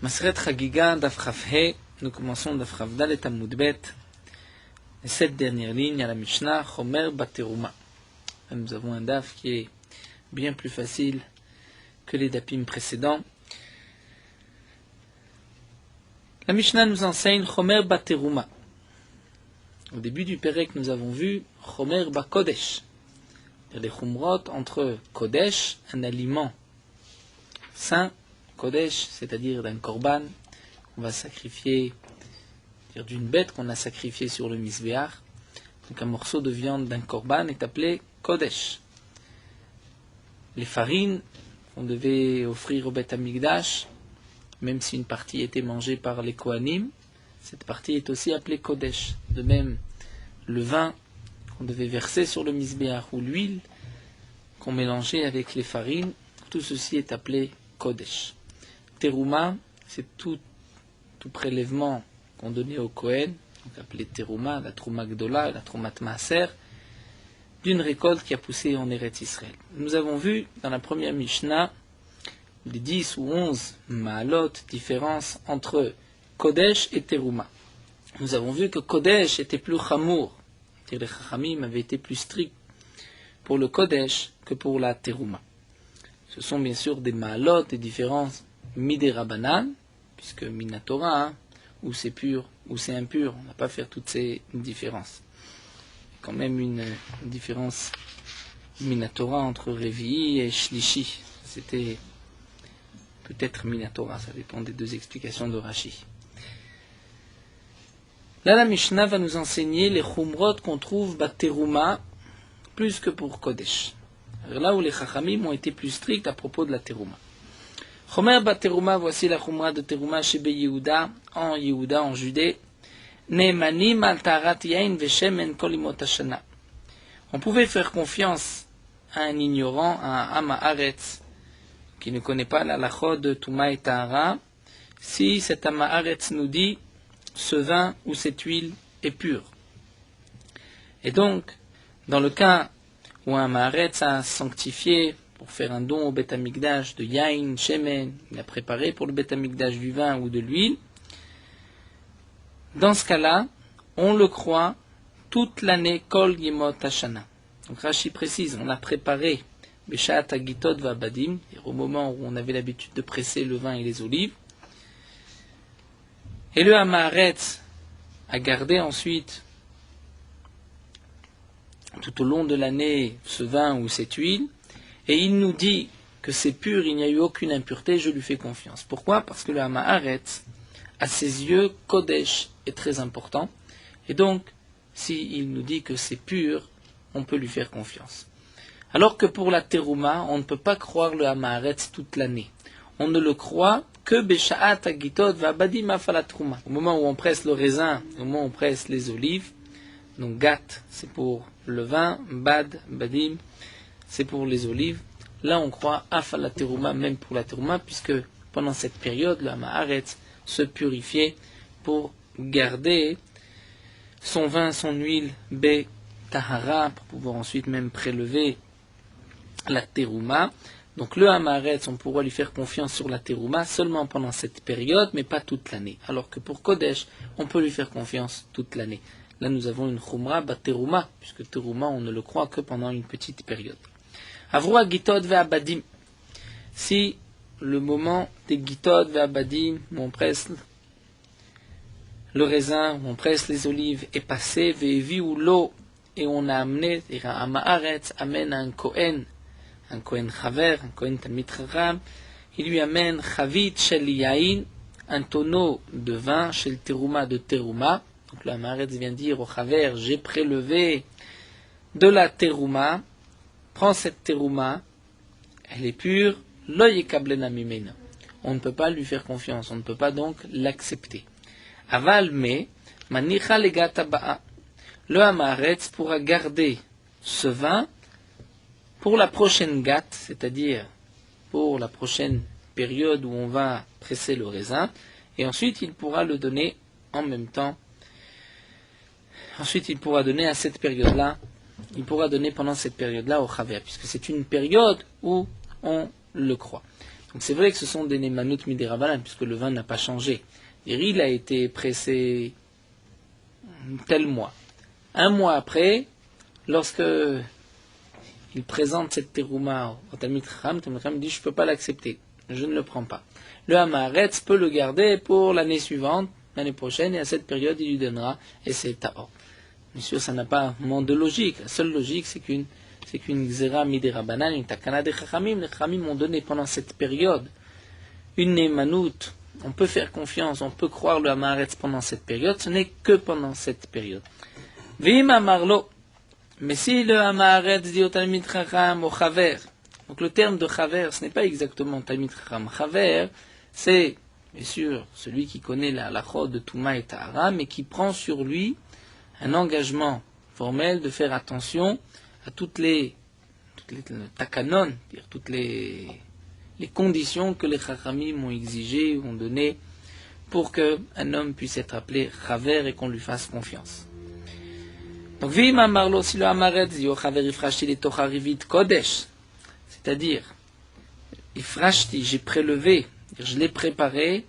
Maseret Chagiga Daf Chaf He, nous commençons Daf Chaf Dalet Amud Bet, les 7 dernières lignes à la Mishnah, Chomer Bateruma. Nous avons un Daf qui est bien plus facile que les Dapim précédents. La Mishnah nous enseigne Chomer Bateruma. Au début du Pérek, nous avons vu Chomer Bakodesh. Les Chumrot entre Kodesh, un aliment saint, Kodesh, c'est-à-dire d'un korban qu'on va sacrifier, c'est-à-dire d'une bête qu'on a sacrifiée sur le Misbéach. Donc un morceau de viande d'un korban est appelé Kodesh. Les farines qu'on devait offrir au Beth Amikdash, même si une partie était mangée par les Kohanim, cette partie est aussi appelée Kodesh. De même, le vin qu'on devait verser sur le Misbéach ou l'huile qu'on mélangeait avec les farines, tout ceci est appelé Kodesh. Teruma, c'est tout prélèvement qu'on donnait au Kohen, donc appelé Teruma, la Trouma Gdola, la Troumat Maaser, d'une récolte qui a poussé en Eretz Israël. Nous avons vu dans la première Mishnah les 10 ou 11 ma'alot, différences entre Kodesh et Teruma. Nous avons vu que Kodesh était plus chamour, c'est-à-dire les Chachamim avaient été plus stricts pour le Kodesh que pour la Teruma. Ce sont bien sûr des ma'alot, des différences midé Rabbanan, puisque minatora, où c'est pur, où c'est impur, on n'a pas fait toutes ces différences. Il y a quand même une différence minatora entre Revi'i et Shlishi. C'était peut-être minatora, ça dépend des deux explications de Rashi. Là, la Mishnah va nous enseigner les chumrot qu'on trouve Bateruma plus que pour Kodesh. Alors là où les Chachamim ont été plus stricts à propos de la Teruma. Chomer Bateruma, voici la chumra de Teruma chez Yehuda, en Judée. Ne'emanim al tarat yain veshemen kol imot hashana. On pouvait faire confiance à un ignorant, à un Am Haaretz, qui ne connaît pas la halachot de Touma et Tahara, si cet Am Haaretz nous dit ce vin ou cette huile est pure. Et donc, dans le cas où un Maaretz a sanctifié pour faire un don au Beth Amikdash de Yain, Shemen, il a préparé pour le Beth Amikdash du vin ou de l'huile, dans ce cas-là, on le croit toute l'année Kol Yemot Hashana. Donc Rashi précise, on a préparé Beshat Agitod Vabadim, au moment où on avait l'habitude de presser le vin et les olives, et le Hamaretz a gardé ensuite tout au long de l'année ce vin ou cette huile, et il nous dit que c'est pur, il n'y a eu aucune impureté, je lui fais confiance. Pourquoi ? Parce que le Hamaretz, à ses yeux, Kodesh est très important, et donc, s'il nous dit que c'est pur, on peut lui faire confiance. Alors que pour la Teruma, on ne peut pas croire le Hamaretz toute l'année. On ne le croit que Besha'at Agitod Vabadim Afalatruma. Au moment où on presse le raisin, au moment où on presse les olives, donc Gat, c'est pour le vin, Bad, Badim, c'est pour les olives. Là, on croit Afalateruma, même pour la Teruma, puisque pendant cette période, le Hamaretz se purifiait pour garder son vin, son huile, Be Tahara, pour pouvoir ensuite même prélever la Teruma. Donc le Hamaretz, on pourra lui faire confiance sur la Teruma seulement pendant cette période, mais pas toute l'année. Alors que pour Kodesh, on peut lui faire confiance toute l'année. Là, nous avons une chumra Bateruma, puisque Teruma, on ne le croit que pendant une petite période. Avroa Gitod ve'abadim. Si le moment des Gitod ve'abadim, où on presse le raisin, où on presse les olives, est passé, ve'evi ou l'eau, et on a amené, c'est-à-dire un Hamaretz amène un Kohen Chaver, un Kohen Talmid Chacham, il lui amène Chavit Shel Yain, un tonneau de vin, Shel Teruma de Teruma. Donc le Hamaretz vient dire au Chaver, j'ai prélevé de la Teruma, prends cette Teruma, elle est pure, Lo yekablena mimena. On ne peut pas lui faire confiance, on ne peut pas donc l'accepter. Aval me, manicha legata ba'a. Le Hamaretz pourra garder ce vin pour la prochaine gâte, c'est-à-dire pour la prochaine période où on va presser le raisin, et ensuite il pourra le donner en même temps. Ensuite il pourra donner à cette période-là, il pourra donner pendant cette période-là au Chaver, puisque c'est une période où on le croit. Donc c'est vrai que ce sont des Nemanut Midirabanan, puisque le vin n'a pas changé. Il a été pressé tel mois. Un mois après, lorsque il présente cette terouma au Talmid Chacham, Talmid Chacham dit je ne peux pas l'accepter, je ne le prends pas. Le Hamaharetz peut le garder pour l'année suivante, l'année prochaine, et à cette période il lui donnera, et c'est Taor. Bien sûr, ça n'a pas un monde de logique. La seule logique, c'est qu'une Gzera Midirabanan, une Takana de Chachamim, les Chachamim ont donné pendant cette période une Nemanut. On peut faire confiance, on peut croire le Hamaharetz pendant cette période, ce n'est que pendant cette période. Vim Amarlo. Mais si le Hamaharetz dit au Talmid Chacham, au Chaver, donc le terme de Chaver, ce n'est pas exactement Talmid Chacham. Chaver, c'est bien sûr celui qui connaît la halachot de Touma et Tahara, mais qui prend sur lui un engagement formel de faire attention à toutes les takanon, c'est-à-dire toutes les conditions que les Chachamim ont exigées, ont données, pour qu'un homme puisse être appelé Chaver et qu'on lui fasse confiance. Donc, Vim Amarlo, si le Hamaharetz dit au Chaver Ifrashti les Tocharivit Kodesh, c'est-à-dire, Ifrashti, j'ai prélevé, je l'ai préparé,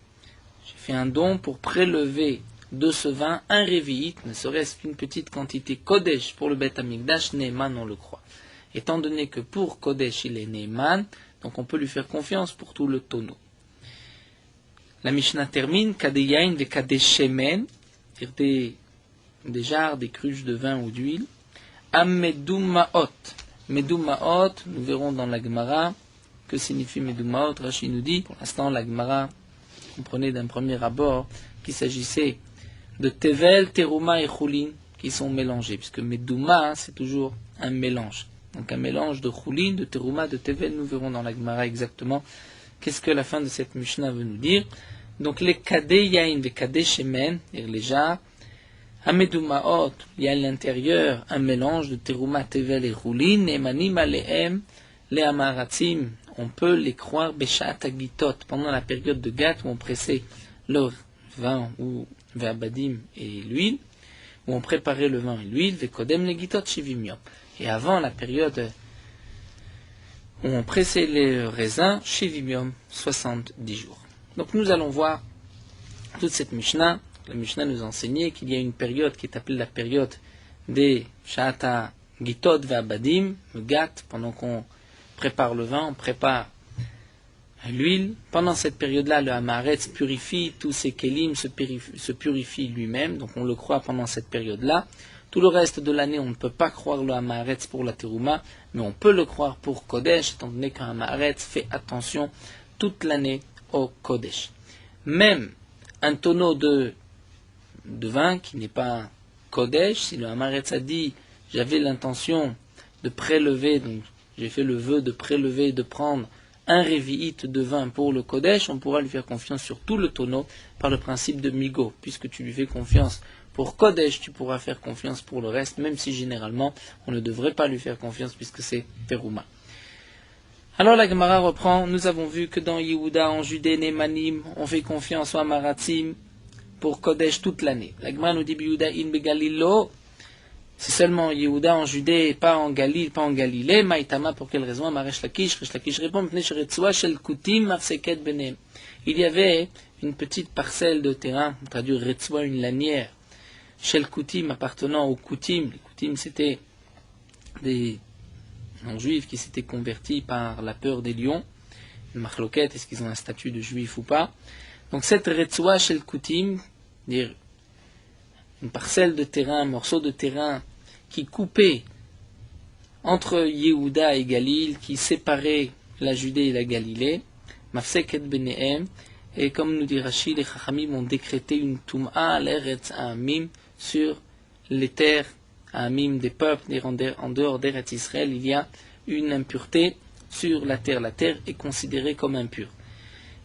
j'ai fait un don pour prélever de ce vin un révi'it, ne serait-ce qu'une petite quantité Kodesh pour le Beth Amikdash, Neeman, on le croit. Étant donné que pour Kodesh il est Neeman, donc on peut lui faire confiance pour tout le tonneau. La Mishnah termine, Kadeyain ve Kadeshemen, c'est-à-dire des jarres, des cruches de vin ou d'huile, Ammedumaot. Medumaot, nous verrons dans la Gemara, que signifie Medumaot. Rashi nous dit, pour l'instant la Gemara comprenait d'un premier abord qu'il s'agissait de Tevel, Teruma et Choulin qui sont mélangés, puisque Meduma, c'est toujours un mélange. Donc un mélange de Choulin, de Teruma, de Tevel, nous verrons dans la Gemara exactement qu'est-ce que la fin de cette Mishnah veut nous dire. Donc les Kadeh Yain, les Kadeh Shemen, les jarres, Amedumaot, il y a à l'intérieur un mélange de Teruma, Tevel et Choulin, et Manim Alehem, les Hamaratzim, on peut les croire Beshat Agitot, pendant la période de Gat où on pressait le vin ou Ve'abadim et l'huile, où on préparait le vin et l'huile, Ve'kodem Legitot Shivim Yom. Et avant la période où on pressait les raisins, Shivim Yom, 70 jours. Donc nous allons voir toute cette Mishnah. La Mishnah nous enseignait qu'il y a une période qui est appelée la période des Shata Gitot Ve'abadim, Gat, pendant qu'on prépare le vin, on prépare l'huile. Pendant cette période-là, le Hamaharetz purifie tous ses kelim, se purifie lui-même, donc on le croit pendant cette période-là. Tout le reste de l'année, on ne peut pas croire le Hamaharetz pour la Teruma, mais on peut le croire pour Kodesh, étant donné qu'un Hamaharetz fait attention toute l'année au Kodesh. Même un tonneau de vin qui n'est pas Kodesh, si le Hamaharetz a dit « j'avais l'intention de prélever », donc j'ai fait le vœu de prélever, de prendre un révi'it de vin pour le Kodesh, on pourra lui faire confiance sur tout le tonneau par le principe de Migo. Puisque tu lui fais confiance pour Kodesh, tu pourras faire confiance pour le reste, même si généralement on ne devrait pas lui faire confiance puisque c'est Terouma. Alors la Gemara reprend, nous avons vu que dans Yehuda, en Judée, Nemanim, on fait confiance au Hamaratzim pour Kodesh toute l'année. La Gemara nous dit Yehuda in Begalilo, c'est seulement Yehuda en Judée et pas en Galil, pas en Galilée. Maïtama, pour quelle raison? Resh Lakish répond, il y avait une petite parcelle de terrain, on traduit Retzwa, une lanière, Shel Koutim, appartenant aux Koutim. Les Koutim, c'était des non-juifs qui s'étaient convertis par la peur des lions. Une marloquette, est-ce qu'ils ont un statut de juif ou pas? Donc cette Retzwa Shel Koutim, dire une parcelle de terrain, un morceau de terrain qui coupait entre Yehuda et Galil, qui séparait la Judée et la Galilée, Mafseket Benehem, et comme nous dit Rashi, les Chachamim ont décrété une Tum'a l'Eretz Ha'amim sur les terres Ha'amim des peuples, en dehors d'Eretz Israël, il y a une impureté sur la terre. La terre est considérée comme impure.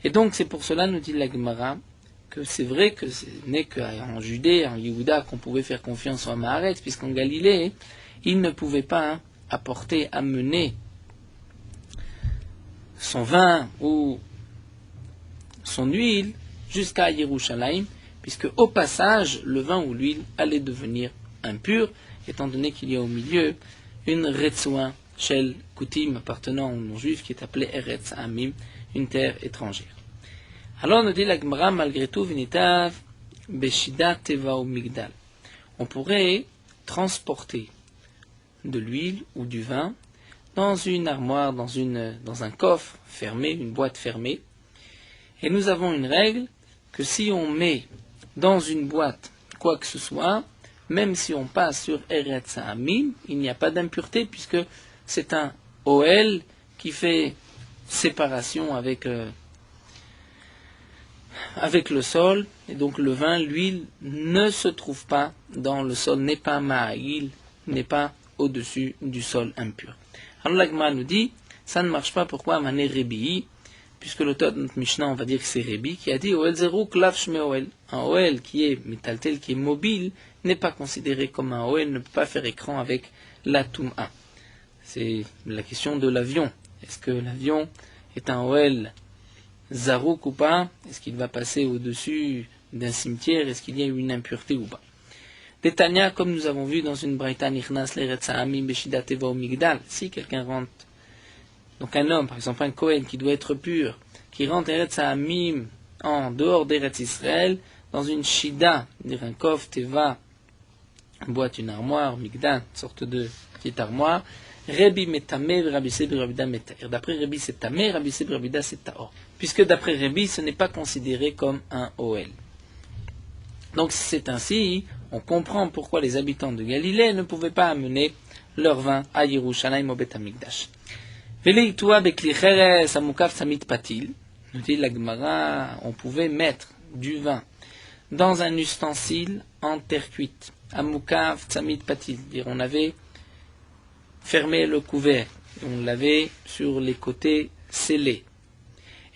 Et donc c'est pour cela, nous dit la Gemara, que c'est vrai que ce n'est qu'en Judée, en Yehuda, qu'on pouvait faire confiance au Hamaharetz, puisqu'en Galilée, il ne pouvait pas amener son vin ou son huile jusqu'à Yerushalayim, puisque au passage, le vin ou l'huile allait devenir impur, étant donné qu'il y a au milieu une Retzouin Shel Koutim appartenant aux non-juifs qui est appelée Eretz Ha'amim, une terre étrangère. Alors nous dit la Gemara, malgré tout, Vinitav, Beshida Teva ou Migdal. On pourrait transporter de l'huile ou du vin dans une armoire, dans un coffre fermé, une boîte fermée. Et nous avons une règle que si on met dans une boîte quoi que ce soit, même si on passe sur Eretz Ha'amim, il n'y a pas d'impureté puisque c'est un Ohel qui fait séparation avec le sol, et donc le vin, l'huile, ne se trouve pas dans le sol, n'est pas ma'il, n'est pas au-dessus du sol impur. Alors l'Agma nous dit, ça ne marche pas, pourquoi Mané Rebi, puisque l'auteur de notre Mishnah, on va dire que c'est Rebi, qui a dit Ohel Zerou Klav Shme Ohel. Un Ohel qui est métaltel, qui est mobile, n'est pas considéré comme un Ohel, ne peut pas faire écran avec la Toum'a. C'est la question de l'avion. Est-ce que l'avion est un Ohel Zarouk ou pas? Est-ce qu'il va passer au-dessus d'un cimetière? Est-ce qu'il y a eu une impureté ou pas? Détania, comme nous avons vu dans une Braïta Nichnas l'Eretz Ha'amim Beshida Teva ou Migdal, si quelqu'un rentre, donc un homme, par exemple un Kohen qui doit être pur, qui rentre Eretz Ha'amim en dehors d'Eretz Israël, dans une Shida, dire un Kof, Teva, une boîte, une armoire, Migdal, une sorte de petite armoire, Rabbi Metameh, Rabbi Sebi, Rabbi Da Metaher. D'après Rabbi c'est Tameh, Rabbi Sebi, Rabbi Da c'est Tahor. Puisque d'après Rabbi, ce n'est pas considéré comme un Ohel. Donc si c'est ainsi, on comprend pourquoi les habitants de Galilée ne pouvaient pas amener leur vin à Yerushalayim au Beth Amikdash. Veleitua bekli cheres amukav samit patil. Nous dit la Gemara, on pouvait mettre du vin dans un ustensile en terre cuite. Amukav samit patil. Dire on avait fermé le couvert, on l'avait sur les côtés scellés.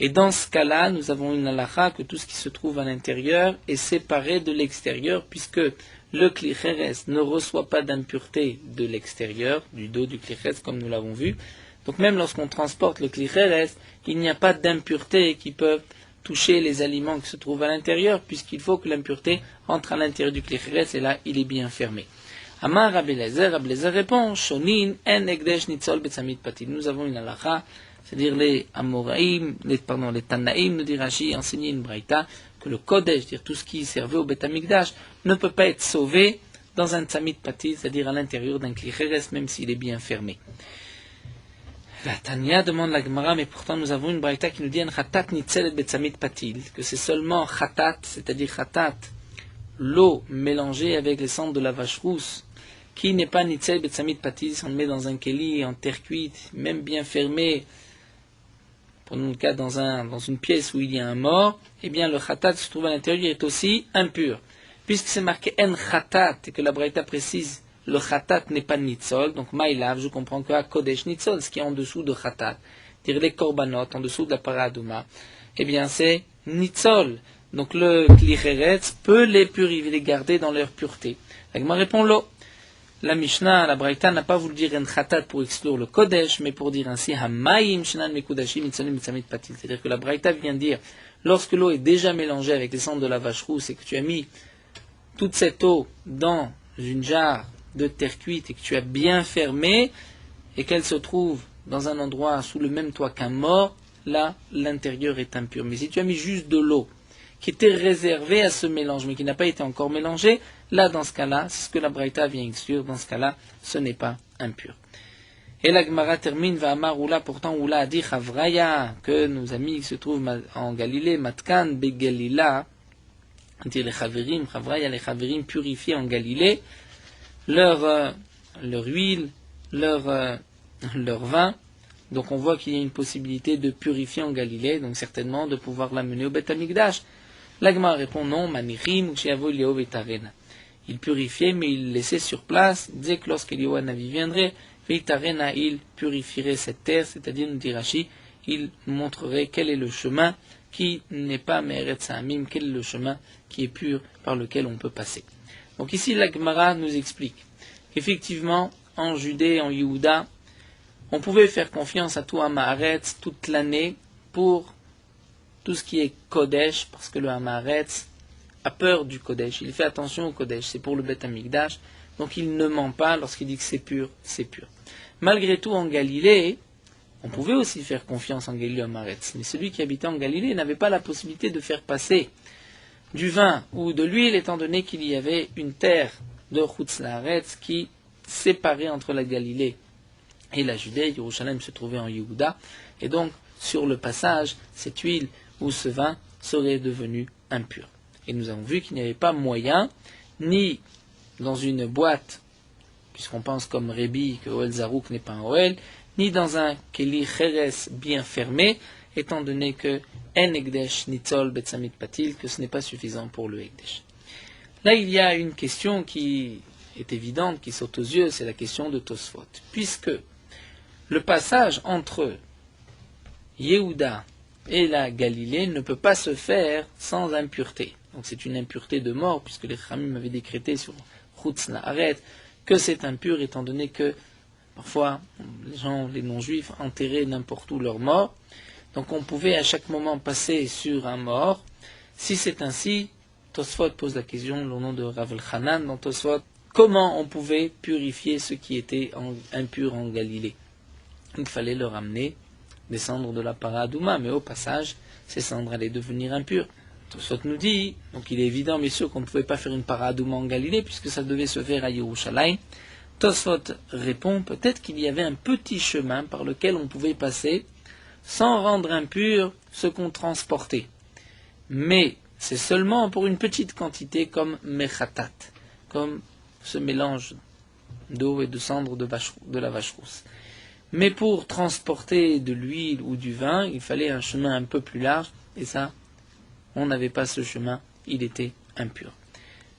Et dans ce cas-là, nous avons une halakha que tout ce qui se trouve à l'intérieur est séparé de l'extérieur, puisque le kli cheres ne reçoit pas d'impureté de l'extérieur, du dos du kli cheres, comme nous l'avons vu. Donc même lorsqu'on transporte le kli cheres, il n'y a pas d'impureté qui peuvent toucher les aliments qui se trouvent à l'intérieur, puisqu'il faut que l'impureté entre à l'intérieur du kli cheres, et là, il est bien fermé. Amar Rabbi Eliezer répond, Shonin en ekdesh nitzol betzamit patil. Nous avons une halakha, c'est-à-dire les Amoraïm, les Tanaïm, nous dit Rashi, enseigner une braïta, que le Kodesh, c'est-à-dire tout ce qui servait au Beth Amikdash, ne peut pas être sauvé dans un Tzamit Patil, c'est-à-dire à l'intérieur d'un Kli Cheres, même s'il est bien fermé. La Tanya demande la Gemara, mais pourtant nous avons une braïta qui nous dit un Khatat Nitzelet Betzamit Patil, que c'est seulement Khatat, c'est-à-dire Khatat, l'eau mélangée avec les cendres de la vache rousse, qui n'est pas Nitzelet Betzamit Patil, si on le met dans un Keli, en terre cuite, même bien fermé, prenons le cas dans une pièce où il y a un mort, eh bien le khatat qui se trouve à l'intérieur est aussi impur. Puisque c'est marqué en khatat et que la braïta précise le khatat n'est pas nitzol, donc maïlav, je comprends que à kodesh nitzol, ce qui est en dessous de khatat, dire les korbanot, en dessous de la paradouma, eh bien c'est nitzol. Donc le kli cheretz peut les purifier, les garder dans leur pureté. La Gemara répond l'eau. La Mishnah, la Braïta n'a pas voulu dire en khatat pour exclure le Kodesh, mais pour dire ainsi hamayim shenan mekudashim mitzalim mitzamit patil. C'est-à-dire que la Braïta vient dire, lorsque l'eau est déjà mélangée avec les cendres de la vache rousse et que tu as mis toute cette eau dans une jarre de terre cuite et que tu as bien fermé et qu'elle se trouve dans un endroit sous le même toit qu'un mort, là, l'intérieur est impur. Mais si tu as mis juste de l'eau qui était réservée à ce mélange, mais qui n'a pas été encore mélangée, là, dans ce cas-là, c'est ce que la Braïta vient exclure, dans ce cas-là, ce n'est pas impur. Et la Gemara termine, va amar Oula, pourtant Oula a dit, Chavraya, que nos amis qui se trouvent en Galilée, Matkan, Begalila, dire les Chaverim, Chavraya, les Chaverim purifiés en Galilée, leur huile, leur vin. Donc on voit qu'il y a une possibilité de purifier en Galilée, donc certainement de pouvoir l'amener au Beth Amikdash. L'Agma répond non, Manichim, Uchiavo Eliyahu Veitarena. Il purifiait, mais il laissait sur place, dès que lorsqu'Eliyahu Hanavi viendrait, Veitarena, il purifierait cette terre, c'est-à-dire, nous dit Rashi, il montrerait quel est le chemin qui n'est pas Me'eretz Ha'amim, quel est le chemin qui est pur par lequel on peut passer. Donc ici, l'Agmara nous explique qu'effectivement, en Judée, en Yehuda, on pouvait faire confiance à tout Hamaretz toute l'année pour tout ce qui est Kodesh, parce que le Hamaretz a peur du Kodesh, il fait attention au Kodesh, c'est pour le Beth Amikdash, donc il ne ment pas lorsqu'il dit que c'est pur, c'est pur. Malgré tout, en Galilée, On pouvait aussi faire confiance en Galilée Amaretz, mais celui qui habitait en Galilée n'avait pas la possibilité de faire passer du vin ou de l'huile, étant donné qu'il y avait une terre de Chutz Laaretz qui séparait entre la Galilée et la Judée. Yerushalayim se trouvait en Yehuda, et donc sur le passage, cette huile ou ce vin serait devenu impur. Et nous avons vu qu'il n'y avait pas moyen, ni dans une boîte, puisqu'on pense comme Rébi que Oel Zarouk n'est pas un Oel, ni dans un Keli Cheres bien fermé, étant donné que En Ekdesh Nitzol Betsamit Patil, que ce n'est pas suffisant pour le Ekdesh. Là, il y a une question qui est évidente, qui saute aux yeux, c'est la question de Tosfot. Puisque le passage entre Yehuda et la Galilée ne peut pas se faire sans impureté. Donc c'est une impureté de mort, puisque les Khamim avaient décrété sur Chutz Laaretz que c'est impur, étant donné que parfois les gens, les non-juifs, enterraient n'importe où leurs morts. Donc on pouvait à chaque moment passer sur un mort. Si c'est ainsi, Tosfot pose la question au nom de Rav Elchanan dans Tosfot, comment on pouvait purifier ceux qui étaient impurs en Galilée? Il fallait leur amener des cendres de la paradouma, mais au passage, ces cendres allaient devenir impures. Tosfot nous dit, donc il est évident bien sûr qu'on ne pouvait pas faire une paradouma en Galilée, puisque ça devait se faire à Yerushalayim. Tosfot répond, peut-être qu'il y avait un petit chemin par lequel on pouvait passer sans rendre impur ce qu'on transportait. Mais c'est seulement pour une petite quantité comme mechatat, comme ce mélange d'eau et de cendres de la vache rousse. Mais pour transporter de l'huile ou du vin, il fallait un chemin un peu plus large, et ça, on n'avait pas ce chemin, il était impur.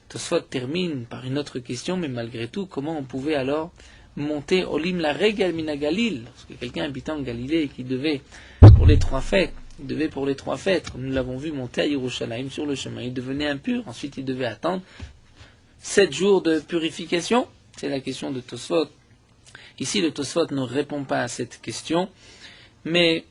Tosfot termine par une autre question, mais malgré tout, comment on pouvait alors monter Olim la Regal Mina Galil, parce que quelqu'un habitant en Galilée et qui devait pour les 3 fêtes, comme nous l'avons vu monter à Yerushalayim sur le chemin, il devenait impur, ensuite il devait attendre 7 jours de purification. C'est la question de Tosfot. Ici, le Tosfot ne répond pas à cette question, mais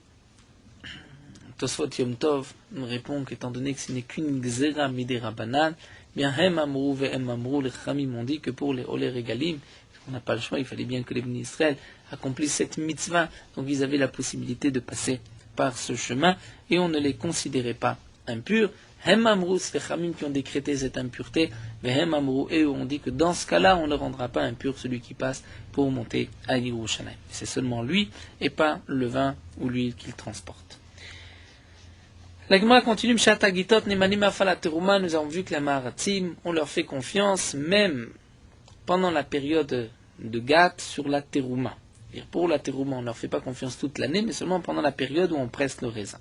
Tosfot Yom Tov nous répond qu'étant donné que ce n'est qu'une Gzera Midera Banan, bien Hem Amrou Vehem Amrou, les Khamim ont dit que pour les Olé Regalim, on n'a pas le choix, il fallait bien que les Bnei Israël accomplissent cette mitzvah, donc ils avaient la possibilité de passer par ce chemin, et on ne les considérait pas impurs. Hem Amrou, c'est les Khamim qui ont décrété cette impureté, mais Hem Amrou, et on dit que dans ce cas-là, on ne rendra pas impur celui qui passe pour monter à Yerushalayim. C'est seulement lui, et pas le vin ou l'huile qu'il transporte. La Gemara continue, nous avons vu que la Maharatim, on leur fait confiance, même pendant la période de Gat, sur la Terouma. Pour la Terouma, on ne leur fait pas confiance toute l'année, mais seulement pendant la période où on presse le raisin.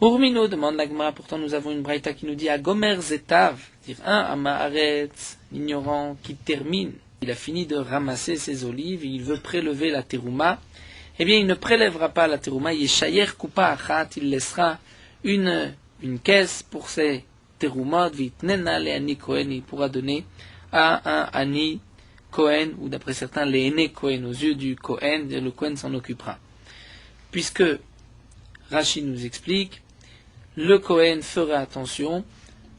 Urmino, demande la Gemara, pourtant nous avons une braïta qui nous dit, à Gomer Zetav, dire un Amaharetz, l'ignorant, qui termine, il a fini de ramasser ses olives, et il veut prélever la Terouma, eh bien il ne prélèvera pas la Terouma, Yeshayer Kupa Achat, il laissera une caisse pour ses Teroumot, Vitnena Leani Kohen, il pourra donner à un Ani Kohen, ou d'après certains, les aînés Kohen, aux yeux du Kohen, et le Kohen s'en occupera. Puisque Rashi nous explique, le Kohen fera attention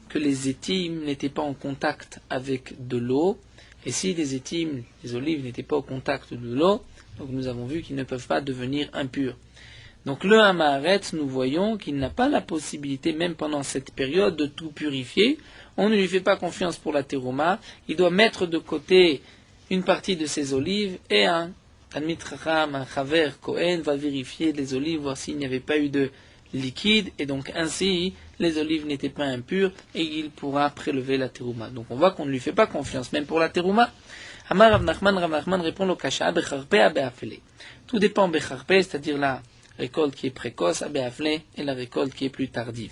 que les étimes n'étaient pas en contact avec de l'eau, et si les étimes, les olives n'étaient pas au contact de l'eau, donc nous avons vu qu'ils ne peuvent pas devenir impurs. Donc le Hamaharetz, nous voyons qu'il n'a pas la possibilité, même pendant cette période, de tout purifier. On ne lui fait pas confiance pour la terouma. Il doit mettre de côté une partie de ses olives et un Talmid Chacham, un Chaver Kohen, va vérifier les olives, voir s'il n'y avait pas eu de liquide, et donc ainsi les olives n'étaient pas impures et il pourra prélever la terouma. Donc on voit qu'on ne lui fait pas confiance, même pour la terouma. Amar Rav Nachman répond au Kasha, Becharpe a Beafele. Tout dépend Becharpe, c'est-à-dire la récolte qui est précoce, à Beafele, et la récolte qui est plus tardive.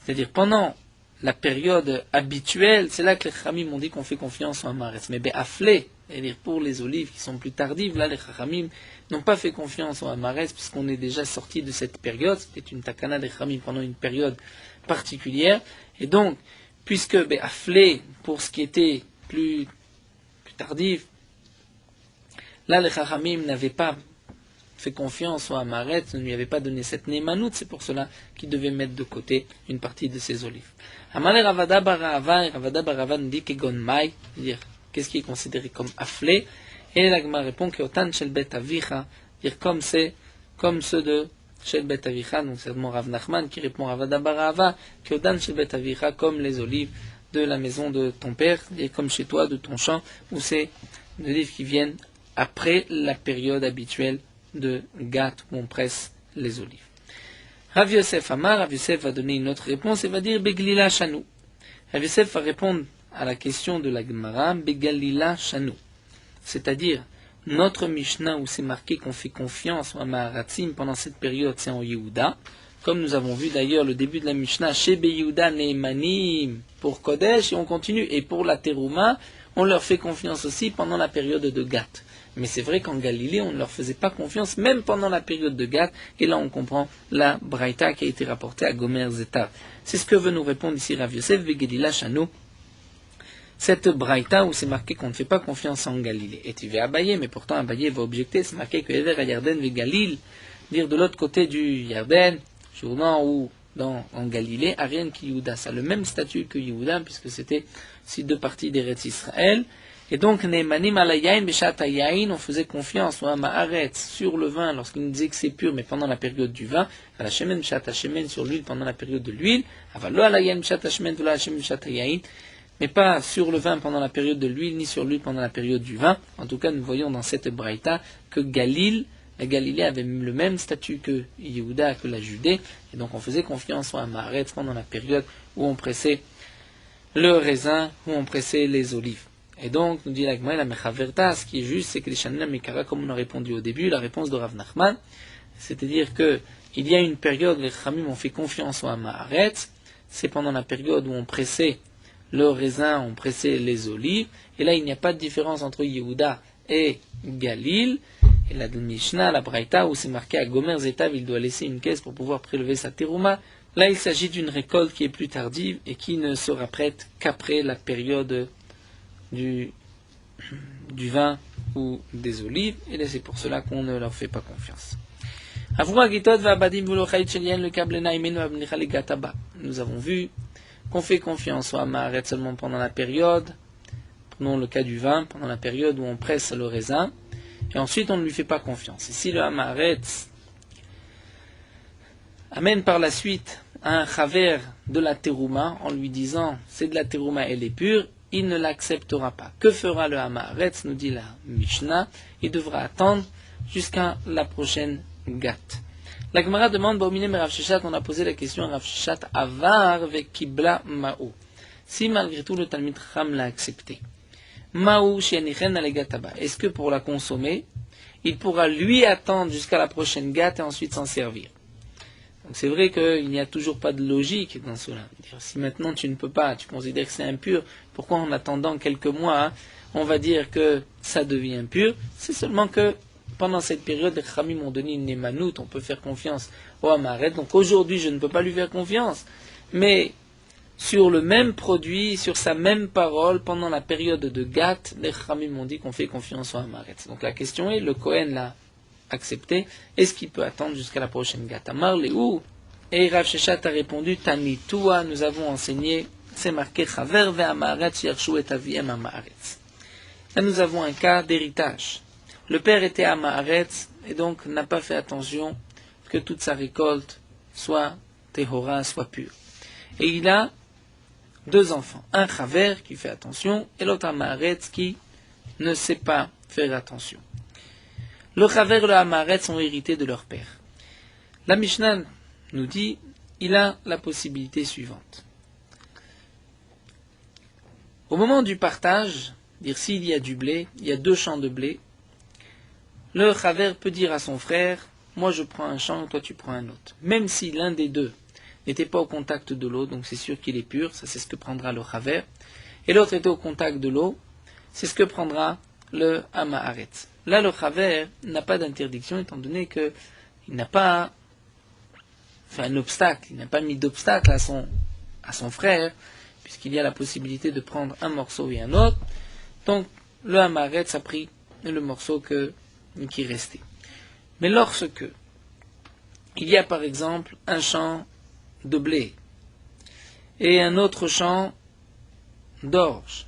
C'est-à-dire pendant la période habituelle, c'est là que les Chachamim ont dit qu'on fait confiance en Amaretz. Mais Beafele, c'est-à-dire pour les olives qui sont plus tardives, là les Chachamim n'ont pas fait confiance en Amaretz puisqu'on est déjà sorti de cette période. C'était une takana des Chachamim pendant une période particulière. Et donc, puisque Beafele, pour ce qui était plus tardif, là les Chachamim n'avaient pas fait confiance au Amaretz, ne lui avait pas donné cette Neemanout, c'est pour cela qu'il devait mettre de côté une partie de ses olives. Amalé Ravada Barava nous dit Kegon Mai, c'est-à-dire qu'est-ce qui est considéré comme afflé, et l'Agma répond que Otan Shel Bet Avicha dire comme ceux de Shel Bet Avicha, donc c'est Rav Nachman qui répond à Ravada Barava, que Dan Shel Bet Avicha, comme les olives de la maison de ton père, et comme chez toi, de ton champ, où c'est des olives qui viennent après la période habituelle de Gat, où on presse les olives. Rav Yosef Amar, Rav Yosef va donner une autre réponse et va dire Beglila Shanu. Rav Yosef va répondre à la question de la Gemara, Begalila Shanu. C'est-à-dire, notre Mishnah où c'est marqué qu'on fait confiance au Maharatzim pendant cette période, c'est en Yehuda. Comme nous avons vu d'ailleurs le début de la Mishnah, chez Yehuda Neimanim pour Kodesh, et on continue. Et pour la Teruma, on leur fait confiance aussi pendant la période de Gat. Mais c'est vrai qu'en Galilée, on ne leur faisait pas confiance, même pendant la période de Gat. Et là, on comprend la Braïta qui a été rapportée à Gomer Zeta. C'est ce que veut nous répondre ici Rav Yosef, Vegedila Shanu. Cette Braïta où c'est marqué qu'on ne fait pas confiance en Galilée. Et tu vas Abaye, mais pourtant Abaye va objecter, c'est marqué que Ever à Yarden ve Galil, dire de l'autre côté du Yarden, Jourdain ou en Galilée, Ariane qui Yehuda. Ça a le même statut que Yehuda, puisque c'était ces deux parties d'Eretz Israël. Et donc, Neimanim alayayin beshat hayayin, on faisait confiance, ou à Ma'aretz, sur le vin, lorsqu'il nous disait que c'est pur, mais pendant la période du vin, à la shemen beshat hashemen, sur l'huile, pendant la période de l'huile, avalo alayayin beshat hashemen, v'lo hashemen beshat hayayin, mais pas sur le vin pendant la période de l'huile, ni sur l'huile pendant la période du vin. En tout cas, nous voyons dans cette braïta que la Galilée avait le même statut que Yehuda, que la Judée, et donc on faisait confiance à Ma'aretz pendant la période où on pressait le raisin, où on pressait les olives. Et donc, nous dit la Gemara, la Mechaverta, ce qui est juste, c'est que les Shanina Mekara, comme on a répondu au début, la réponse de Rav Nachman, c'est-à-dire que il y a une période où les Chamim ont fait confiance à Ma'aretz, c'est pendant la période où on pressait le raisin, on pressait les olives, et là il n'y a pas de différence entre Yehuda et Galil, et la Mishnah, la Braïta, où c'est marqué à Gomer Zetav, il doit laisser une caisse pour pouvoir prélever sa terouma. Là il s'agit d'une récolte qui est plus tardive et qui ne sera prête qu'après la période du vin ou des olives, et là c'est pour cela qu'on ne leur fait pas confiance. Nous avons vu qu'on fait confiance au Hamaret seulement pendant la période, prenons le cas du vin, pendant la période où on presse le raisin, et ensuite on ne lui fait pas confiance. Et si le Hamaret amène par la suite un chaver de la terouma en lui disant c'est de la terouma, elle est pure, il ne l'acceptera pas. Que fera le Hamaretz, nous dit la Mishnah, il devra attendre jusqu'à la prochaine Gat. La Gemara demande, Rav Sheshat, on a posé la question à Rav Sheshat, Avar avec Kibla Ma'u. Si malgré tout le Talmid Chacham l'a accepté, Ma'u Shianichen Alegataba, est-ce que pour la consommer, il pourra lui attendre jusqu'à la prochaine Gat et ensuite s'en servir? Donc c'est vrai qu'il n'y a toujours pas de logique dans cela. Si maintenant tu ne peux pas, tu considères que c'est impur, pourquoi en attendant quelques mois, on va dire que ça devient impur? C'est seulement que pendant cette période, les Khamim m'ont donné une némanout, on peut faire confiance au Hamaret. Donc aujourd'hui, je ne peux pas lui faire confiance. Mais sur le même produit, sur sa même parole, pendant la période de Gat, les Khamim m'ont dit qu'on fait confiance au Hamaret. Donc la question est, le Kohen l'a accepté, est-ce qu'il peut attendre jusqu'à la prochaine Gat? Amar Léou, et Rav Sheshat a répondu, Tani Toua, nous avons enseigné, c'est marqué Chaver ve Hamaret yershu et aviem Hamaret. Là nous avons un cas d'héritage. Le père était à Ma'aretz et donc n'a pas fait attention que toute sa récolte soit Tehora, soit pure. Et il a deux enfants, un Chaver qui fait attention et l'autre à Ma'aretz qui ne sait pas faire attention. Le Chaver et le Hamaretz ont hérité de leur père. La Mishnah nous dit, il a la possibilité suivante. Au moment du partage, dire s'il y a du blé, il y a deux champs de blé, le Chaver peut dire à son frère, moi je prends un champ, toi tu prends un autre. Même si l'un des deux n'était pas au contact de l'eau, donc c'est sûr qu'il est pur, ça c'est ce que prendra le Chaver, et l'autre était au contact de l'eau, c'est ce que prendra le Hamaharetz. Là le Chaver n'a pas d'interdiction, étant donné qu'il n'a pas fait un obstacle, il n'a pas mis d'obstacle à son frère, puisqu'il y a la possibilité de prendre un morceau et un autre, donc le Hamaharetz a pris le morceau qui restait. Mais lorsque il y a par exemple un champ de blé et un autre champ d'orge,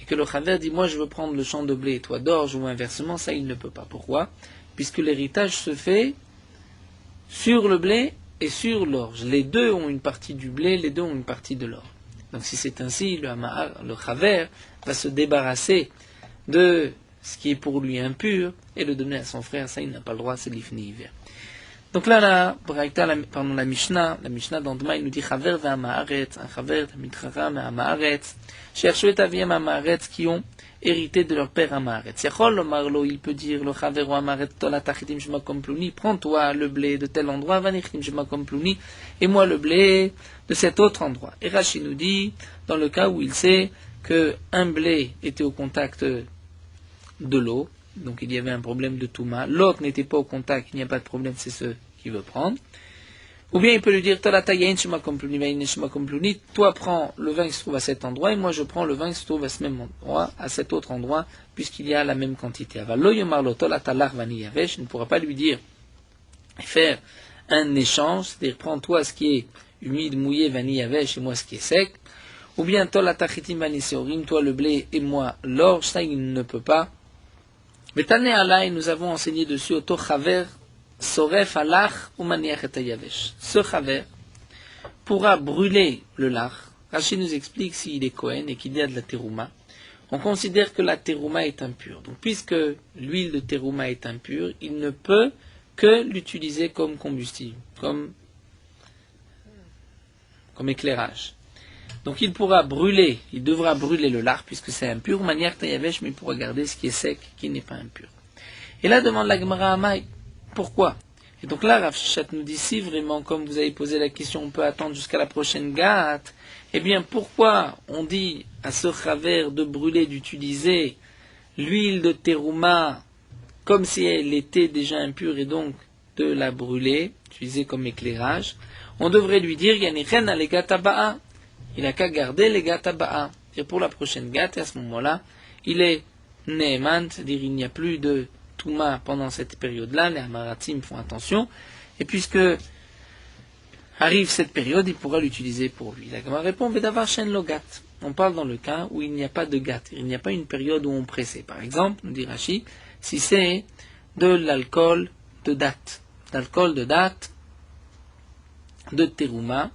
et que le Chaver dit moi je veux prendre le champ de blé et toi d'orge, ou inversement, ça il ne peut pas. Pourquoi? puisque l'héritage se fait sur le blé et sur l'orge. Les deux ont une partie du blé, les deux ont une partie de l'orge. Donc si c'est ainsi, le chaver va se débarrasser de ce qui est pour lui impur et le donner à son frère. Ça, il n'a pas le droit, c'est l'ifni hiver. Donc là, la Mishnah dans Dma, il nous dit chaver ve'amaaretz, un chaver mitrara me'amaaretz, cherchou et aviem amaaretz qui ont hérité de leur père amaaretz. Yachol lomarlo, il peut dire le chaver ou amaaretz tola tachitim shemakom pluni, prends-toi le blé de tel endroit, vanichim shemakom pluni, et moi le blé de cet autre endroit. Et Rashi nous dit, dans le cas où il sait que un blé était au contact de l'eau, donc il y avait un problème de touma, l'autre n'était pas au contact, il n'y a pas de problème, c'est ce qu'il veut prendre. Ou bien il peut lui dire, toi prends le vin qui se trouve à cet endroit, et moi je prends le vin qui se trouve à ce même endroit, à cet autre endroit, puisqu'il y a la même quantité. Il ne pourra pas lui dire, faire un échange, c'est-à-dire prends-toi ce qui est humide, mouillé, vanille avesh, et moi ce qui est sec, ou bien toi le blé et moi l'orge, ça il ne peut pas. Mais Tané Alay, nous avons enseigné dessus au chaver soref alach ou maniach et yavesh. Ce chaver pourra brûler le lach. Rashi nous explique s'il est Kohen et qu'il y a de la terouma. On considère que la terouma est impure. Donc puisque l'huile de terouma est impure, il ne peut que l'utiliser comme combustible, comme éclairage. Donc il pourra brûler, il devra brûler le lard puisque c'est impur, manière tayavesh, mais il pourra garder ce qui est sec, qui n'est pas impur. Et là demande la Gemara Amay, pourquoi? Et donc là Rav Sheshet nous dit, si vraiment, comme vous avez posé la question, on peut attendre jusqu'à la prochaine gâte, eh bien pourquoi on dit à ce chaver de brûler, d'utiliser l'huile de terouma comme si elle était déjà impure et donc de la brûler, utiliser comme éclairage? On devrait lui dire, Yanichen alegatabaa. Il n'a qu'à garder les gataba'a. Et pour la prochaine gâte, à ce moment-là, il est ne'eman, c'est-à-dire il n'y a plus de touma pendant cette période-là, les amaratim font attention, et puisque arrive cette période, il pourra l'utiliser pour lui. La Gemara répond, Vedavar shen lo gat. On parle dans le cas où il n'y a pas de gâte, il n'y a pas une période où on pressait. Par exemple, nous dit Rashi, si c'est de l'alcool de date, de terouma,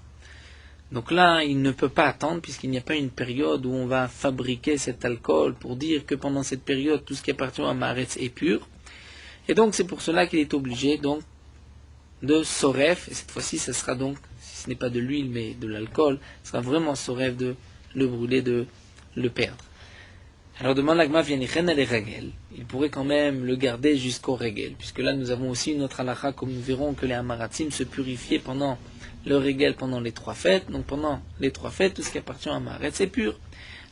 donc là, il ne peut pas attendre puisqu'il n'y a pas une période où on va fabriquer cet alcool pour dire que pendant cette période, tout ce qui appartient à Maaretz est pur. Et donc, c'est pour cela qu'il est obligé donc de soref, et cette fois-ci, ce sera donc, si ce n'est pas de l'huile mais de l'alcool, ce sera vraiment soref de le brûler, de le perdre. Alors demande l'agma vienichen les regel. Il pourrait quand même le garder jusqu'au regel, puisque là nous avons aussi une autre halakha, comme nous verrons que les amaratim se purifiaient pendant le regel pendant les 3 fêtes. Donc pendant les 3 fêtes, tout ce qui appartient à Maaretz c'est pur.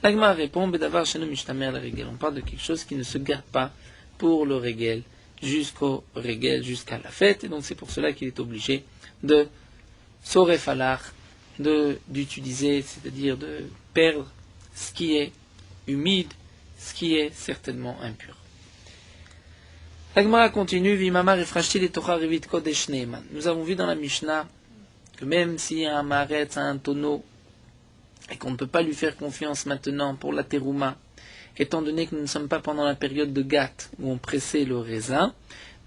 L'agma répond, Bedavar shenu mishtamer le regel. On parle de quelque chose qui ne se garde pas pour le regel jusqu'au regel, jusqu'à la fête. Et donc c'est pour cela qu'il est obligé de sorefalar, d'utiliser, c'est-à-dire de perdre ce qui est humide, ce qui est certainement impur. La Gemara continue, Vimamar efrashti le Torah revit kodesh neeman. Nous avons vu dans la Mishnah que même si un Maaretz a un tonneau et qu'on ne peut pas lui faire confiance maintenant pour la terouma, étant donné que nous ne sommes pas pendant la période de Gat où on pressait le raisin,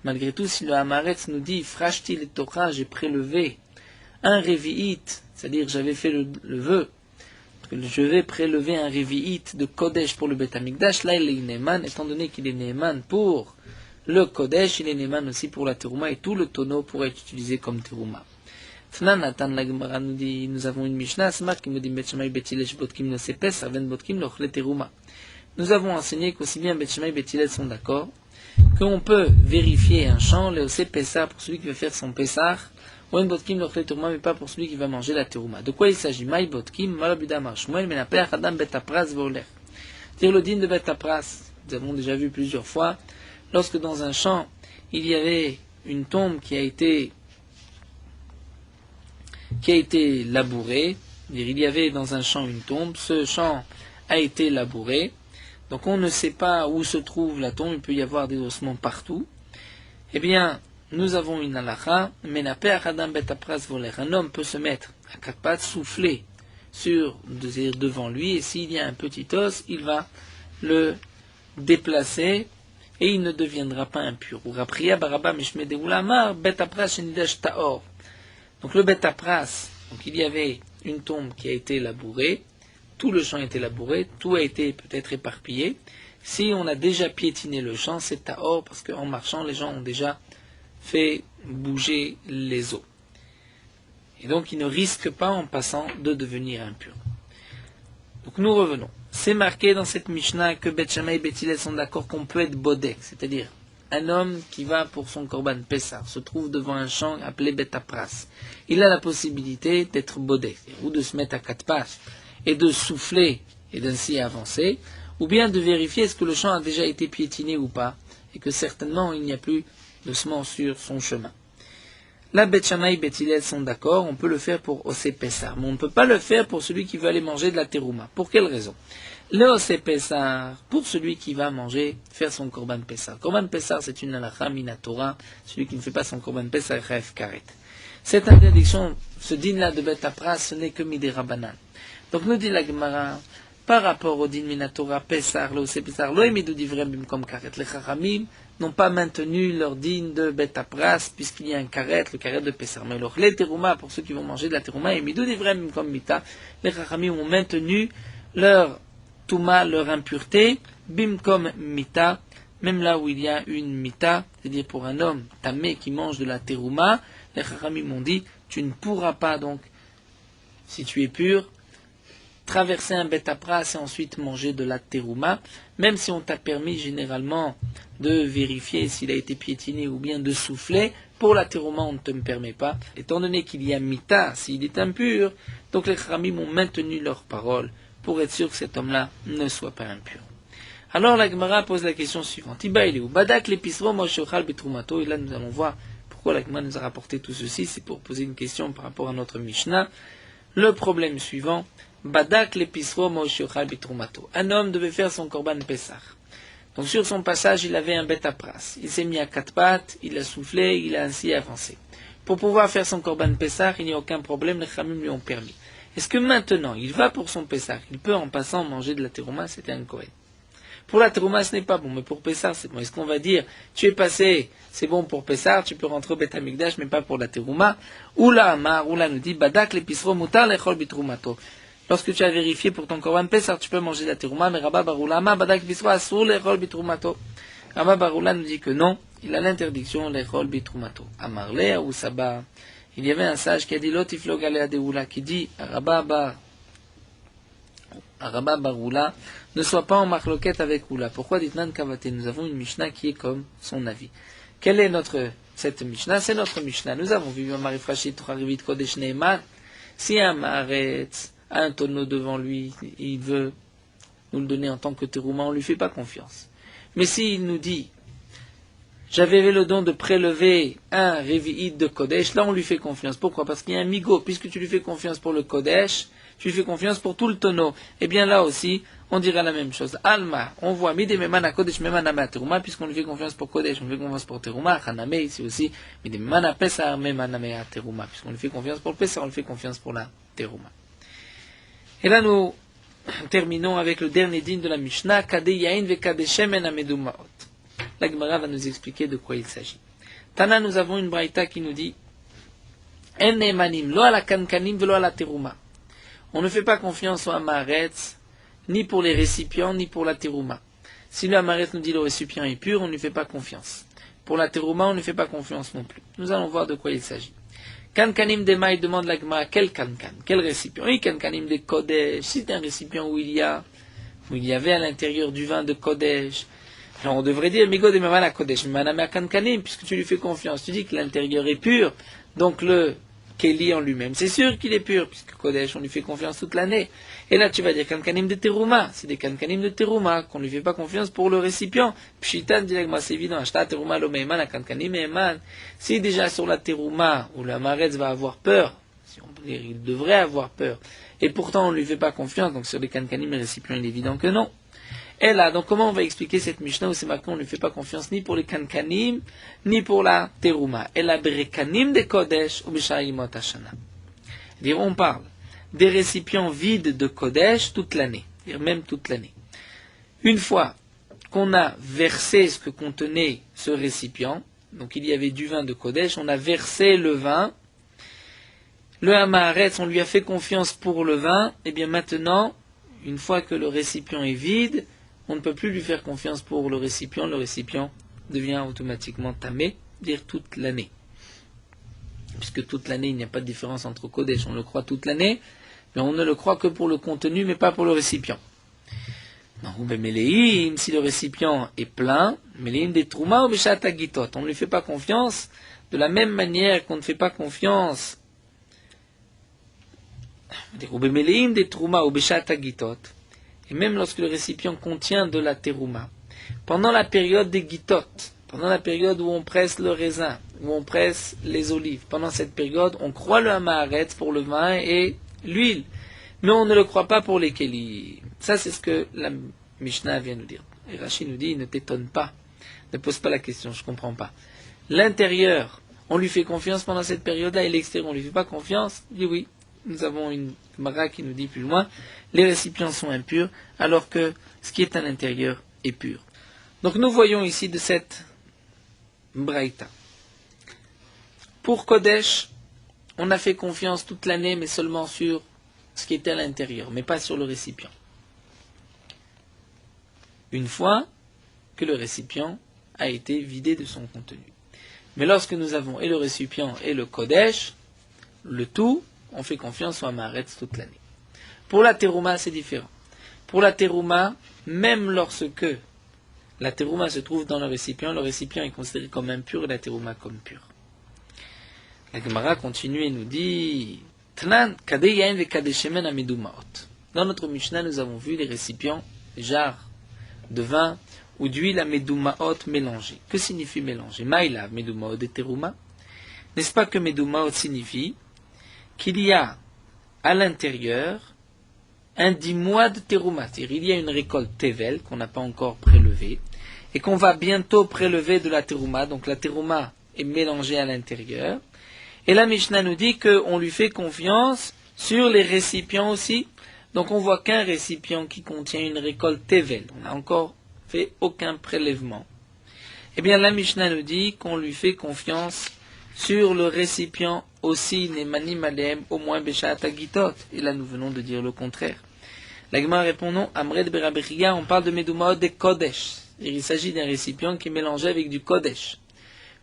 malgré tout, si le Hamaretz nous dit Frashti le Torah, j'ai prélevé un révi'it, c'est-à-dire j'avais fait le vœu, je vais prélever un révi'it de Kodesh pour le Bet Amikdash, là il est Neeman, étant donné qu'il est Neeman pour le Kodesh, il est Neeman aussi pour la terouma et tout le tonneau pourrait être utilisé comme terouma. Nathan la Gemara nous dit, nous avons une Mishnah, Smart qui nous dit Bet Shammai Bet Hillel botkim no sepes, aven botkim lochle terouma. Nous avons enseigné qu'aussi bien Bet Shammai et Bet Hillel sont d'accord qu'on peut vérifier un champ, le Ose Pessah pour celui qui veut faire son Pessah, ou un Botkim l'Ochle Terouma, mais pas pour celui qui va manger la Terouma. De quoi il s'agit? Maï Botkim, Malabuda Marshmuel, Menaper Adam Betapras Voler. Dire le din de Betapras, nous avons déjà vu plusieurs fois, lorsque dans un champ, il y avait une tombe qui a été labourée, il y avait dans un champ une tombe, ce champ a été labouré, donc on ne sait pas où se trouve la tombe, il peut y avoir des ossements partout. Eh bien, nous avons une halakha, un homme peut se mettre à 4 pattes, souffler devant lui, et s'il y a un petit os, il va le déplacer, et il ne deviendra pas impur. Donc le bet apras, donc il y avait une tombe qui a été labourée, tout le champ a été labouré, tout a été peut-être éparpillé. Si on a déjà piétiné le champ, c'est tahor, parce qu'en marchant, les gens ont déjà fait bouger les eaux. Et donc ils ne risquent pas en passant de devenir impurs. Donc nous revenons. C'est marqué dans cette Mishnah que Bet Shammai et Bet Hillel sont d'accord qu'on peut être bodek, c'est-à-dire un homme qui va pour son korban Pessah, se trouve devant un champ appelé Bet Apras. Il a la possibilité d'être bodek, ou de se mettre à quatre pattes et de souffler et d'ainsi avancer, ou bien de vérifier est-ce que le champ a déjà été piétiné ou pas, et que certainement il n'y a plus de semences sur son chemin. Là, Bet Shammai et Bet Hillel sont d'accord, on peut le faire pour Osé Pessah, mais on ne peut pas le faire pour celui qui veut aller manger de la terouma. Pour quelle raison? Le Osé Pessah, pour celui qui va manger, faire son korban Pessah. Korban Pessah, c'est une halakha minatora, celui qui ne fait pas son korban Pessah est rêve karet. Cette interdiction, ce din-là de Bet Apras, ce n'est que midé rabanan. Donc nous dit la Gemara, par rapport au din minatora Pessah, le Osé Pessah, lo emidou divrem bimkom karet, les chachamim n'ont pas maintenu leur din de Bet Apras, puisqu'il y a un karet, le karet de Pessah. Mais alors, les terouma, pour ceux qui vont manger de la terouma, et midou divrem comme mita, les chachamim ont maintenu leur touma, leur impureté, bimkom mita, même là où il y a une mita, c'est-à-dire pour un homme tamé qui mange de la terouma, les chachamim ont dit, tu ne pourras pas donc, si tu es pur, traverser un Bet Apras et ensuite manger de la terouma, même si on t'a permis généralement de vérifier s'il a été piétiné ou bien de souffler, pour la terouma on ne te permet pas, étant donné qu'il y a mita, s'il est impur, donc les chachamim ont maintenu leur parole pour être sûr que cet homme-là ne soit pas impur. Alors la Gemara pose la question suivante, Iba il est où? Badak l'épiceron moshechal betrumato, et là nous allons voir pourquoi la Gemara nous a rapporté tout ceci, c'est pour poser une question par rapport à notre Mishnah. Le problème suivant, Badak l'épiceron moshechal betrumato. Un homme devait faire son korban Pessah. Donc sur son passage, il avait un Bet Apras. Il s'est mis à quatre pattes, il a soufflé, il a ainsi avancé. Pour pouvoir faire son korban Pessah, il n'y a aucun problème, les Khamim lui ont permis. Est-ce que maintenant, il va pour son Pessah, il peut en passant manger de la terouma, c'était incorrect. Pour la terouma, ce n'est pas bon, mais pour Pessah, c'est bon. Est-ce qu'on va dire, tu es passé, c'est bon pour Pessah, tu peux rentrer au Bet Hamikdash, mais pas pour la terouma? Oula Amar, Oula nous dit, Badak l'épiceron mutar lechol bitrumato. Lorsque tu as vérifié pour ton korban Pessah, tu peux manger de la terouma, mais Rabba Baroula, Badak l'épiceron asur lechol bitrumato. Rabba Baroula nous dit que non, il a l'interdiction lechol bitrumato. Amarle ou Saba. Il y avait un sage qui a dit Lotiflog alea deoula, qui dit Rabba Baroula, ne sois pas en marloquette avec Oula. Pourquoi dit-Nan Kavate? Nous avons une Mishnah qui est comme son avis. Quelle est cette Mishnah? C'est notre Mishnah. Nous avons vu un Marifrashit Trarivit Kodesh Neiman. Si un Maharetz a un tonneau devant lui, il veut nous le donner en tant que terouma, on ne lui fait pas confiance. Mais s'il nous dit j'avais le don de prélever un Révi'id de Kodesh, là on lui fait confiance. Pourquoi? Parce qu'il y a un migo, puisque tu lui fais confiance pour le Kodesh, tu lui fais confiance pour tout le tonneau. Et bien là aussi, on dirait la même chose. Alma, on voit Mide Memana Kodesh Memana Terouma, puisqu'on lui fait confiance pour Kodesh, on lui fait confiance pour Terouma, Haname ici aussi, Mide Memana Pesa Memana Terouma, puisqu'on lui fait confiance pour le Pesa, on lui fait confiance pour la Terouma. Et là nous terminons avec le dernier din de la Mishnah, Kade Yain ve Kade Shemen Amedumaot. La Gemara va nous expliquer de quoi il s'agit. Tana, nous avons une braïta qui nous dit En nemanim, lo ala kankanim, velo ala terouma. On ne fait pas confiance au Hamaretz, ni pour les récipients, ni pour la terouma. Si le Hamaretz nous dit le récipient est pur, on ne lui fait pas confiance. Pour la terouma, on ne lui fait pas confiance non plus. Nous allons voir de quoi il s'agit. Kankanim de Maï demande la Gemara quel kankan, quel récipient? Oui, kankanim de Kodesh, c'est un récipient où il y avait à l'intérieur du vin de Kodesh. Alors on devrait dire Migo de Memana Kodesh, Memana Kankanim, puisque tu lui fais confiance. Tu dis que l'intérieur est pur, donc le Keli en lui-même, c'est sûr qu'il est pur, puisque Kodesh, on lui fait confiance toute l'année. Et là tu vas dire Kankanim de Terouma, c'est des Kankanim de Terouma, qu'on ne lui fait pas confiance pour le récipient. Pshitan, directement, c'est évident, Ashta Terouma lo Meiman, Kankanim Meiman. Si déjà sur la Terouma, où le Hamaretz va avoir peur, si on peut dire, il devrait avoir peur, et pourtant on ne lui fait pas confiance, donc sur les Kankanim et récipients, il est évident que non. Et là, donc comment on va expliquer cette Mishnah où c'est marqué on ne lui fait pas confiance ni pour les kankanim, ni pour la terouma. Et la brekanim de Kodesh ou b'shayimot hashana. C'est-à-dire on parle des récipients vides de Kodesh toute l'année, c'est-à-dire même toute l'année. Une fois qu'on a versé ce que contenait ce récipient, donc il y avait du vin de Kodesh, on a versé le vin, le Hamaharetz, on lui a fait confiance pour le vin, et bien maintenant, une fois que le récipient est vide, on ne peut plus lui faire confiance pour le récipient devient automatiquement tamé, dire toute l'année. Puisque toute l'année, il n'y a pas de différence entre Kodesh, on le croit toute l'année, mais on ne le croit que pour le contenu, mais pas pour le récipient. Si le récipient est plein, des Trouma ou Beshat Agitot, on ne lui fait pas confiance de la même manière qu'on ne fait pas confiance des Trouma ou Beshat Agitot, et même lorsque le récipient contient de la terouma, pendant la période des Gitot, pendant la période où on presse le raisin, où on presse les olives, pendant cette période, on croit le Hamaharetz pour le vin et l'huile, mais on ne le croit pas pour les Kéli. Ça, c'est ce que la Mishnah vient nous dire. Et Rashi nous dit, ne t'étonne pas, ne pose pas la question, je ne comprends pas. L'intérieur, on lui fait confiance pendant cette période-là, et l'extérieur, on ne lui fait pas confiance. Il dit oui. Nous avons une Gemara qui nous dit plus loin, les récipients sont impurs, alors que ce qui est à l'intérieur est pur. Donc nous voyons ici de cette Braïta. Pour Kodesh, on a fait confiance toute l'année, mais seulement sur ce qui était à l'intérieur, mais pas sur le récipient. Une fois que le récipient a été vidé de son contenu. Mais lorsque nous avons et le récipient et le Kodesh, le tout, on fait confiance au Hamaharetz toute l'année. Pour la terouma, c'est différent. Pour la terouma, même lorsque la terouma se trouve dans le récipient est considéré comme impur et la terouma comme pure. La Gemara continue et nous dit dans notre Mishnah, nous avons vu les récipients, les jarres de vin ou d'huile à medumaot mélangés. Que signifie mélanger? Maïla, medumaot et terouma. N'est-ce pas que medumaot signifie qu'il y a à l'intérieur un 10 mois de terouma, c'est-à-dire il y a une récolte tevel qu'on n'a pas encore prélevée et qu'on va bientôt prélever de la terouma, donc la terouma est mélangée à l'intérieur. Et la Mishnah nous dit qu'on lui fait confiance sur les récipients aussi. Donc on voit qu'un récipient qui contient une récolte tevel, on n'a encore fait aucun prélèvement. Eh bien la Mishnah nous dit qu'on lui fait confiance sur le récipient aussi, Nemanim Aleem, au moins Beshat Agitot. Et là nous venons de dire le contraire. La Gemara répond non, Amred Berabechiga, on parle de Medumaot de Kodesh. Il s'agit d'un récipient qui est mélangé avec du Kodesh.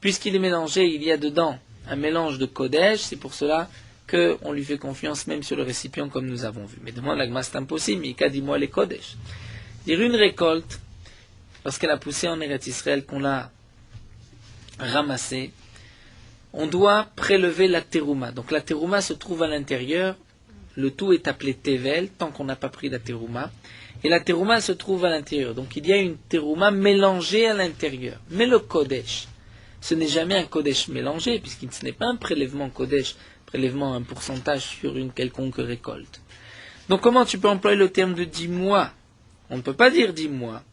Puisqu'il est mélangé, il y a dedans un mélange de Kodesh, c'est pour cela qu'on lui fait confiance même sur le récipient comme nous avons vu. Mais demande la Gemara, c'est impossible, mais dis-moi les Kodesh. Dire une récolte, lorsqu'elle a poussé en Eretz Israël, qu'on l'a ramassée, on doit prélever la terouma. Donc la terouma se trouve à l'intérieur, le tout est appelé tevel, tant qu'on n'a pas pris la terouma, et la terouma se trouve à l'intérieur. Donc il y a une terouma mélangée à l'intérieur. Mais le kodesh, ce n'est jamais un kodesh mélangé, puisqu'il ce n'est pas un prélèvement kodesh, prélèvement un pourcentage sur une quelconque récolte. Donc comment tu peux employer le terme de 10 mois? On ne peut pas dire 10 mois.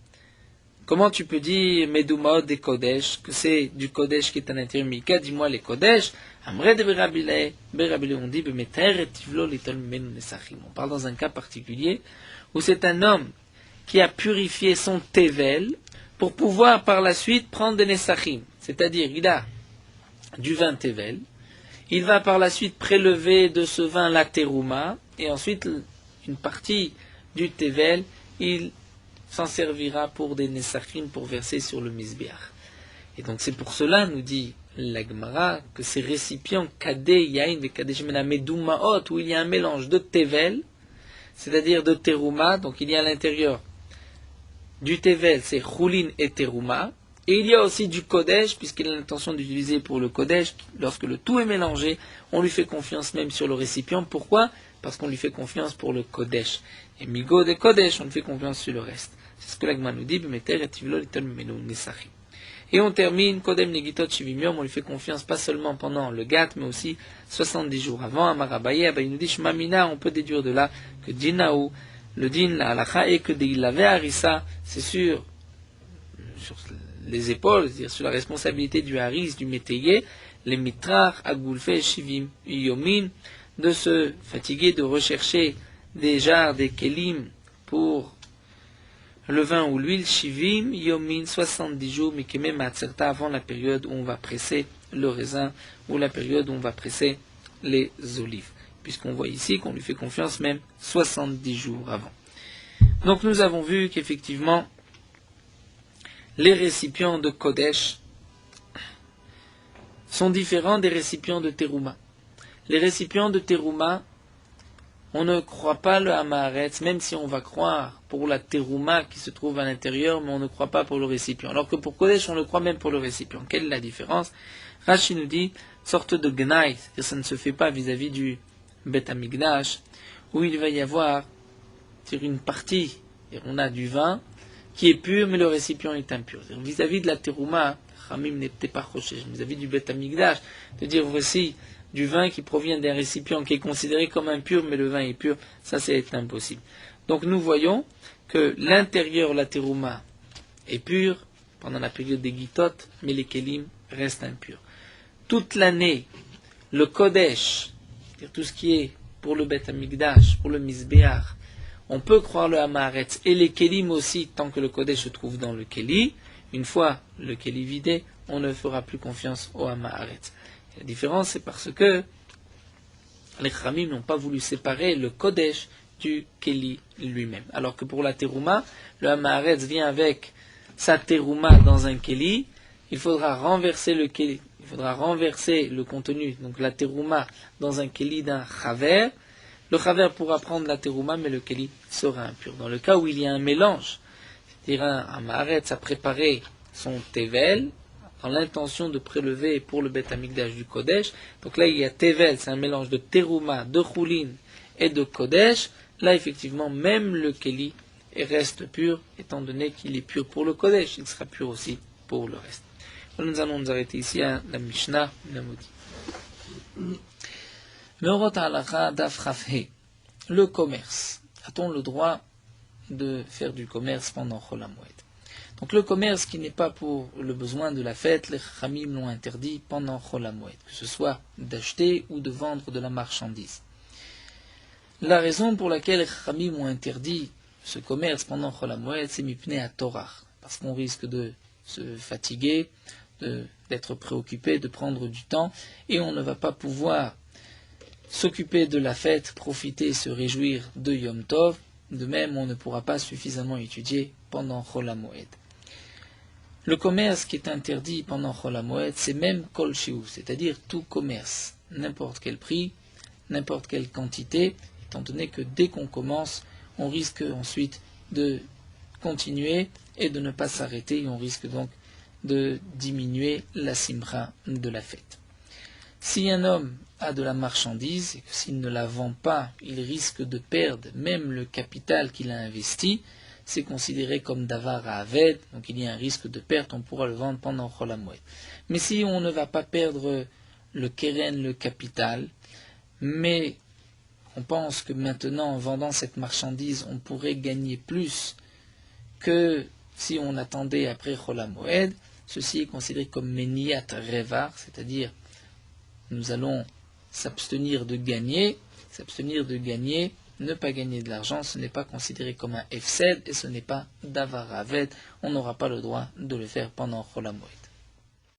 Comment tu peux dire Medumaot des Kodesh, que c'est du Kodesh qui est à l'intérieur? Mika, dis-moi les Kodesh. Amred Berabile, on dit Bemeter et Tivlo litol menu nesachim. On parle dans un cas particulier où c'est un homme qui a purifié son tevel pour pouvoir par la suite prendre des nesachim. C'est-à-dire, il a du vin tevel, il va par la suite prélever de ce vin la terouma, et ensuite une partie du tevel, il s'en servira pour des nesachim pour verser sur le misbeach. Et donc c'est pour cela, nous dit la Gemara, que ces récipients kadeh yain ve kadeh shemena medumaot, où il y a un mélange de tevel, c'est-à-dire de terouma, donc il y a à l'intérieur du tevel, c'est choulin et terouma, et il y a aussi du kodesh, puisqu'il a l'intention d'utiliser pour le kodesh, lorsque le tout est mélangé, on lui fait confiance même sur le récipient. Pourquoi? Parce qu'on lui fait confiance pour le kodesh. Et migo de kodesh, on lui fait confiance sur le reste. C'est ce que l'Agma nous dit, et on termine, Kodem Negitot Shivim, on lui fait confiance pas seulement pendant le Gat, mais aussi 70 jours avant. Amarabaye, il nous dit, Shmamina, on peut déduire de là que Dinaou, le din, la halacha, et que il avait harissa, c'est sur les épaules, c'est-à-dire sur la responsabilité du haris, du métayer, les mitrar, agoulfe, shivim, yomin, de se fatiguer, de rechercher des jarres, des kelim, pour le vin ou l'huile, Shivim, Yomin, 70 jours, mais qui même Matzerta, avant la période où on va presser le raisin, ou la période où on va presser les olives. Puisqu'on voit ici qu'on lui fait confiance même 70 jours avant. Donc nous avons vu qu'effectivement, les récipients de Kodesh sont différents des récipients de Teruma. Les récipients de Teruma, on ne croit pas le Hamaharetz, même si on va croire pour la Teruma qui se trouve à l'intérieur, mais on ne croit pas pour le récipient. Alors que pour Kodesh, on le croit même pour le récipient. Quelle est la différence? Rashi nous dit, sorte de Gnaï, c'est-à-dire ça ne se fait pas vis-à-vis du Bet Hamikdash, où il va y avoir une partie, et on a du vin, qui est pur, mais le récipient est impur. Vis-à-vis de la Teruma, Ramim n'était pas roché, vis-à-vis du Bet Hamikdash, de dire voici du vin qui provient d'un récipient qui est considéré comme impur, mais le vin est pur, ça c'est impossible. Donc nous voyons que l'intérieur, la Teruma, est pur pendant la période des Gitot, mais les Kelim restent impurs. Toute l'année, le Kodesh, c'est-à-dire tout ce qui est pour le Bet Hamikdash, pour le Mizbeach, on peut croire le Hamaharetz, et les Kelim aussi, tant que le Kodesh se trouve dans le Keli. Une fois le Keli vidé, on ne fera plus confiance au Hamaharetz. La différence, c'est parce que les Khamim n'ont pas voulu séparer le Kodesh du Keli lui-même. Alors que pour la Teruma, le Hamaharetz vient avec sa Teruma dans un Keli, il faudra renverser le Keli, il faudra renverser le contenu, donc la Teruma, dans un Keli d'un Chaver. Le Chaver pourra prendre la Teruma, mais le Keli sera impur. Dans le cas où il y a un mélange, c'est-à-dire un Hamaharetz a préparé son Tevel, dans l'intention de prélever pour le Bet Hamikdash du Kodesh. Donc là, il y a Tevel, c'est un mélange de Teruma, de Choulin et de Kodesh. Là, effectivement, même le Keli reste pur, étant donné qu'il est pur pour le Kodesh, il sera pur aussi pour le reste. Alors, nous allons nous arrêter ici à la Mishnah Namodi. Meorot halacha daf chafhe. Le commerce. A-t-on le droit de faire du commerce pendant Chol HaMoed? Donc le commerce qui n'est pas pour le besoin de la fête, les Khamim l'ont interdit pendant Chol HaMoed, que ce soit d'acheter ou de vendre de la marchandise. La raison pour laquelle les Khamim ont interdit ce commerce pendant Chol HaMoed, c'est mipnei ha-Torah, parce qu'on risque de se fatiguer, d'être préoccupé, de prendre du temps, et on ne va pas pouvoir s'occuper de la fête, profiter et se réjouir de Yom Tov. De même, on ne pourra pas suffisamment étudier pendant Chol HaMoed. Le commerce qui est interdit pendant Chol HaMoed, c'est même Kol Shiu, c'est-à-dire tout commerce, n'importe quel prix, n'importe quelle quantité, étant donné que dès qu'on commence, on risque ensuite de continuer et de ne pas s'arrêter, et on risque donc de diminuer la simra de la fête. Si un homme a de la marchandise et que s'il ne la vend pas, il risque de perdre même le capital qu'il a investi, c'est considéré comme davar à aved, donc il y a un risque de perte, on pourra le vendre pendant Chol HaMoed. Mais si on ne va pas perdre le keren, le capital, mais on pense que maintenant, en vendant cette marchandise, on pourrait gagner plus que si on attendait après Chol HaMoed, ceci est considéré comme meniat revar, c'est-à-dire nous allons s'abstenir de gagner, ne pas gagner de l'argent, ce n'est pas considéré comme un hefsed et ce n'est pas davar aved, on n'aura pas le droit de le faire pendant Chol HaMoed.